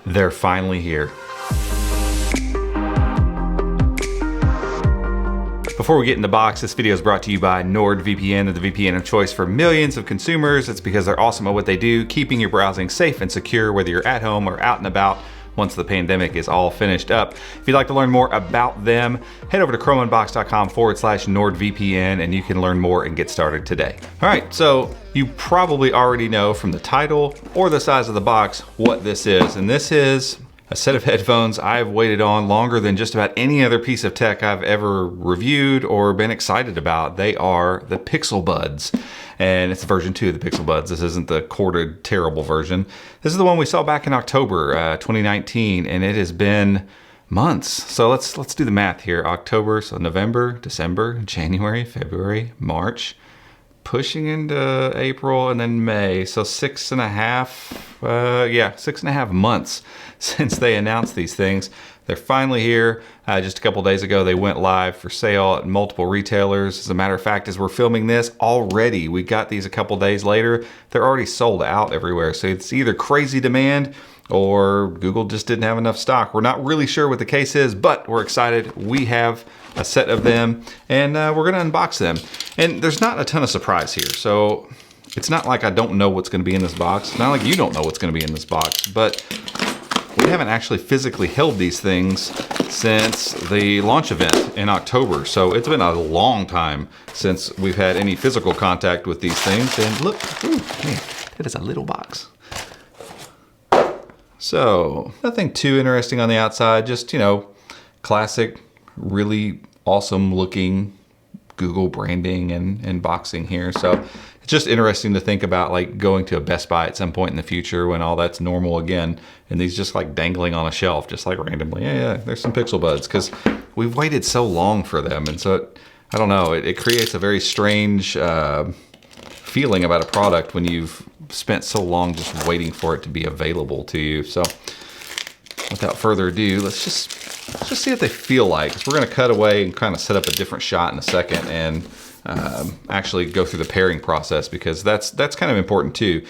They're finally here. Before we get in the box, this video is brought to you by NordVPN, the VPN of choice for millions of consumers. It's because they're awesome at what they do, keeping your browsing safe and secure, whether you're at home or out and about once the pandemic is all finished up. If you'd like to learn more about them, head over to chromeunbox.com/NordVPN and you can learn more and get started today. All right, so you probably already know from the title or the size of the box what this is. And this is a set of headphones I've waited on longer than just about any other piece of tech I've ever reviewed or been excited about. They are the Pixel Buds. And it's version 2 of the Pixel Buds. This isn't the corded, terrible version. This is the one we saw back in October 2019, and it has been months. So let's do the math here. October, so November, December, January, February, March, pushing into April and then May. So 6.5 months since they announced these things. They're finally here. Just a couple days ago, they went live for sale at multiple retailers. As a matter of fact, as we're filming this already, we got these a couple days later. They're already sold out everywhere. So it's either crazy demand or Google just didn't have enough stock. We're not really sure what the case is, but we're excited. We have a set of them and we're gonna unbox them. And there's not a ton of surprise here. So it's not like I don't know what's gonna be in this box. It's not like you don't know what's gonna be in this box, but we haven't actually physically held these things since the launch event in October. So it's been a long time since we've had any physical contact with these things. And look, ooh, man, that is a little box. So nothing too interesting on the outside, just, classic, really awesome looking Google branding and boxing here. So it's just interesting to think about like going to a Best Buy at some point in the future when all that's normal again, and these just like dangling on a shelf, just like randomly. Yeah, there's some Pixel Buds, because we've waited so long for them. And so I don't know, it creates a very strange feeling about a product when you've spent so long just waiting for it to be available to you. So without further ado, let's just see what they feel like. So we're gonna cut away and kind of set up a different shot in a second and actually go through the pairing process, because that's kind of important too.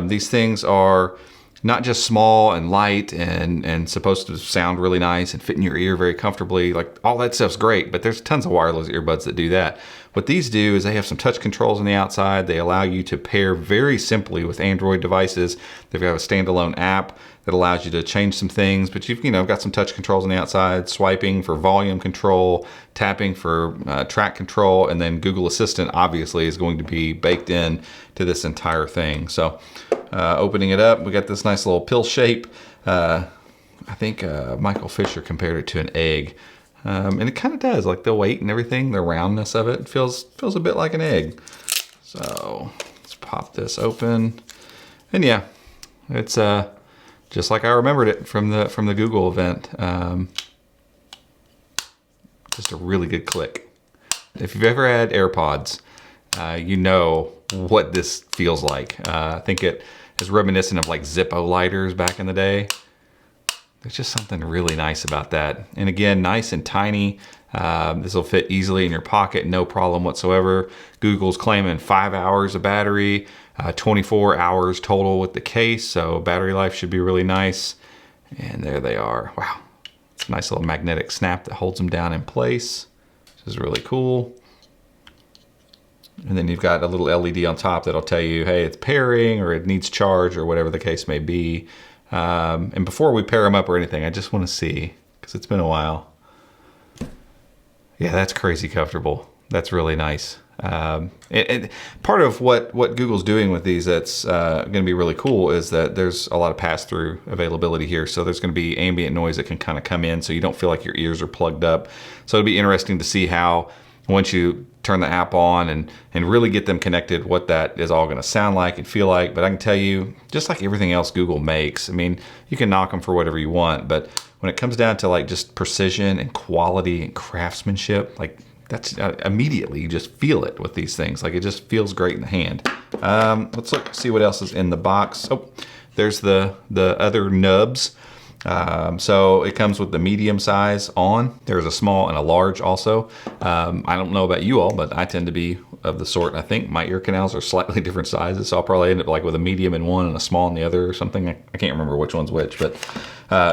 These things are not just small and light and supposed to sound really nice and fit in your ear very comfortably. Like all that stuff's great, but there's tons of wireless earbuds that do that. What these do is they have some touch controls on the outside. They allow you to pair very simply with Android devices. They've got a standalone app that allows you to change some things, but you've got some touch controls on the outside, swiping for volume control, tapping for track control, and then Google Assistant obviously is going to be baked in to this entire thing. So opening it up, we got this nice little pill shape. I think Michael Fisher compared it to an egg. And it kind of does, like the weight and everything, the roundness of it feels a bit like an egg. So let's pop this open. And yeah, it's just like I remembered it from the Google event. Just a really good click. If you've ever had AirPods, you know what this feels like. I think it is reminiscent of like Zippo lighters back in the day. There's just something really nice about that. And again, nice and tiny. This will fit easily in your pocket, no problem whatsoever. Google's claiming 5 hours of battery, 24 hours total with the case. So battery life should be really nice. And there they are. Wow. It's a nice little magnetic snap that holds them down in place, which is really cool. And then you've got a little LED on top that'll tell you, hey, it's pairing or it needs charge or whatever the case may be. And before we pair them up or anything, I just want to see, because it's been a while. Yeah, that's crazy comfortable. That's really nice. And part of what Google's doing with these that's going to be really cool is that there's a lot of pass-through availability here. So there's going to be ambient noise that can kind of come in so you don't feel like your ears are plugged up. So it'll be interesting to see how, once you turn the app on and really get them connected, what that is all going to sound like and feel like. But I can tell you, just like everything else Google makes, I mean, you can knock them for whatever you want, but when it comes down to like just precision and quality and craftsmanship, like that's immediately you just feel it with these things. Like it just feels great in the hand. Let's see what else is in the box. Oh, there's the other nubs. So it comes with the medium size on. There's a small and a large also. I don't know about you all, but I tend to be of the sort. And I think my ear canals are slightly different sizes, so I'll probably end up like with a medium in one and a small in the other or something. I can't remember which one's which, but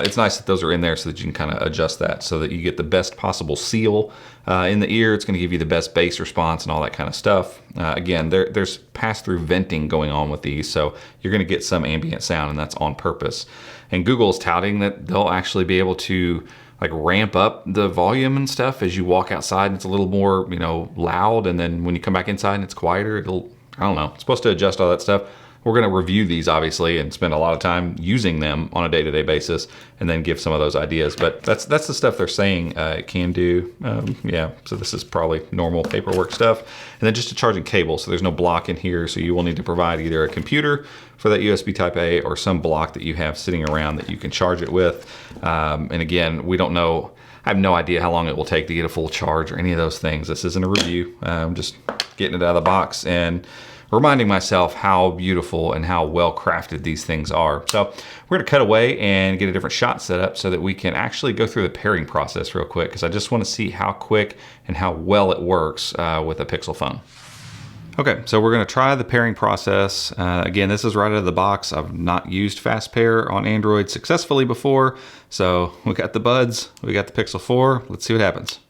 it's nice that those are in there so that you can kind of adjust that so that you get the best possible seal in the ear. It's going to give you the best bass response and all that kind of stuff. Again, there's pass-through venting going on with these, so you're going to get some ambient sound, and that's on purpose. And Google is touting that they'll actually be able to like ramp up the volume and stuff as you walk outside and it's a little more, you know, loud, and then when you come back inside and it's quieter, I don't know, it's supposed to adjust all that stuff. We're going to review these obviously and spend a lot of time using them on a day-to-day basis and then give some of those ideas, but that's the stuff they're saying it can do. Yeah, so this is probably normal paperwork stuff. And then just a charging cable, so there's no block in here, so you will need to provide either a computer for that USB type A or some block that you have sitting around that you can charge it with. And again, we don't know, I have no idea how long it will take to get a full charge or any of those things. This isn't a review. I'm just getting it out of the box and reminding myself how beautiful and how well crafted these things are. So we're gonna cut away and get a different shot set up so that we can actually go through the pairing process real quick, because I just wanna see how quick and how well it works with a Pixel phone. Okay, so we're gonna try the pairing process. Again, this is right out of the box. I've not used Fast Pair on Android successfully before. So we got the Buds, we got the Pixel 4. Let's see what happens.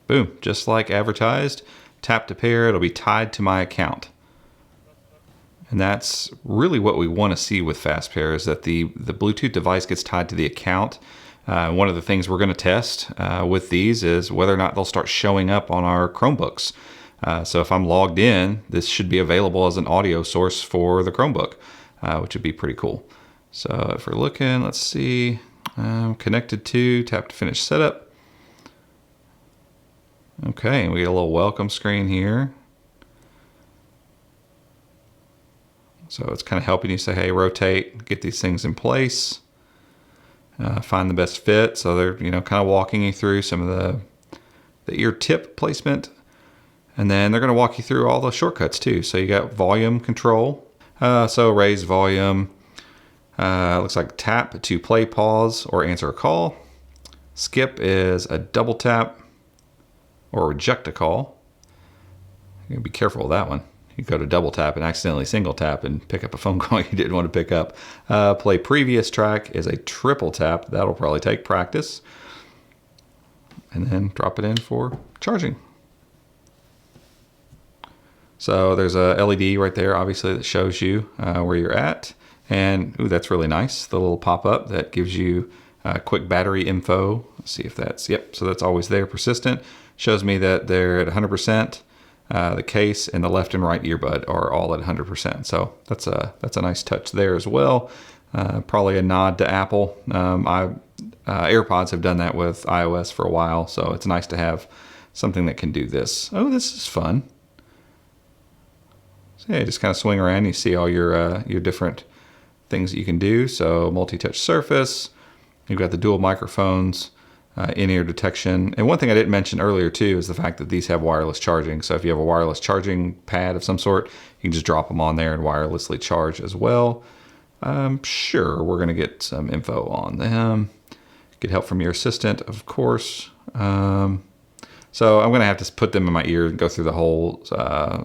Boom, just like advertised. Tap to pair, it'll be tied to my account. And that's really what we want to see with Fast Pair, is that the Bluetooth device gets tied to the account. One of the things we're going to test with these is whether or not they'll start showing up on our Chromebooks. So if I'm logged in, this should be available as an audio source for the Chromebook, which would be pretty cool. So if we're looking, let's see, connected to, tap to finish setup. Okay, we get a little welcome screen here. So it's kind of helping you say, hey, rotate, get these things in place, find the best fit. So they're, you know, kind of walking you through some of the ear tip placement. And then they're going to walk you through all the shortcuts too. So you got volume control. So raise volume. Looks like tap to play, pause, or answer a call. Skip is a double tap, or reject a call. You gotta be careful with that one. You go to double tap and accidentally single tap and pick up a phone call you didn't want to pick up. Play previous track is a triple tap. That'll probably take practice. And then drop it in for charging. So there's a LED right there, obviously, that shows you where you're at. And ooh, that's really nice. The little pop-up that gives you quick battery info. Let's see if that's, yep, so that's always there, persistent. Shows me that they're at 100%. The case and the left and right earbud are all at 100%. So that's a nice touch there as well. Probably a nod to Apple. AirPods have done that with iOS for a while, so it's nice to have something that can do this. Oh, this is fun. So yeah, just kind of swing around. You see all your different things that you can do. So multi-touch surface. You've got the dual microphones. In-ear detection. And one thing I didn't mention earlier too is the fact that these have wireless charging. So if you have a wireless charging pad of some sort, you can just drop them on there and wirelessly charge as well. Sure, we're going to get some info on them. Get help from your assistant, of course. So I'm going to have to put them in my ear and go through the whole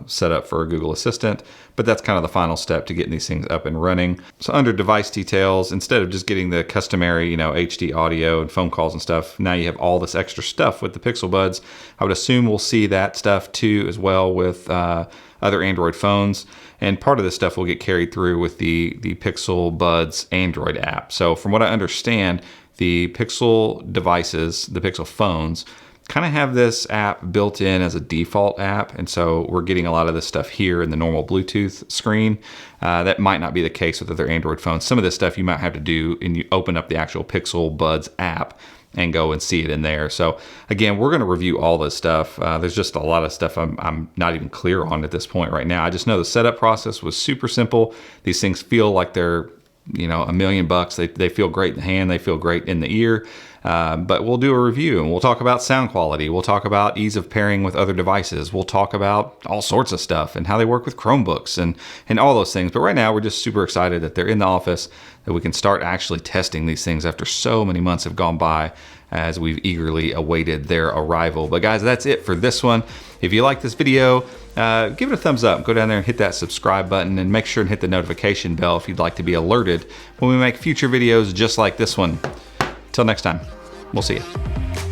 setup for a Google Assistant, but that's kind of the final step to getting these things up and running. So under device details, instead of just getting the customary, you know, HD audio and phone calls and stuff, now you have all this extra stuff with the Pixel Buds. I would assume we'll see that stuff too as well with other Android phones. And part of this stuff will get carried through with the Pixel Buds Android app. So from what I understand, the Pixel devices, the Pixel phones, kind of have this app built in as a default app, and so we're getting a lot of this stuff here in the normal Bluetooth screen. That might not be the case with other Android phones. Some of this stuff you might have to do and you open up the actual Pixel Buds app and go and see it in there. So again, we're going to review all this stuff. There's just a lot of stuff I'm not even clear on at this point right now. I just know the setup process was super simple. These things feel like they're, you know, $1 million. They feel great in the hand. They feel great in the ear. But we'll do a review and we'll talk about sound quality. We'll talk about ease of pairing with other devices. We'll talk about all sorts of stuff and how they work with Chromebooks and all those things. But right now we're just super excited that they're in the office, that we can start actually testing these things after so many months have gone by. as we've eagerly awaited their arrival. But guys, that's it for this one. If you like this video, give it a thumbs up. Go down there and hit that subscribe button, and make sure and hit the notification bell if you'd like to be alerted when we make future videos just like this one. Till next time, we'll see you.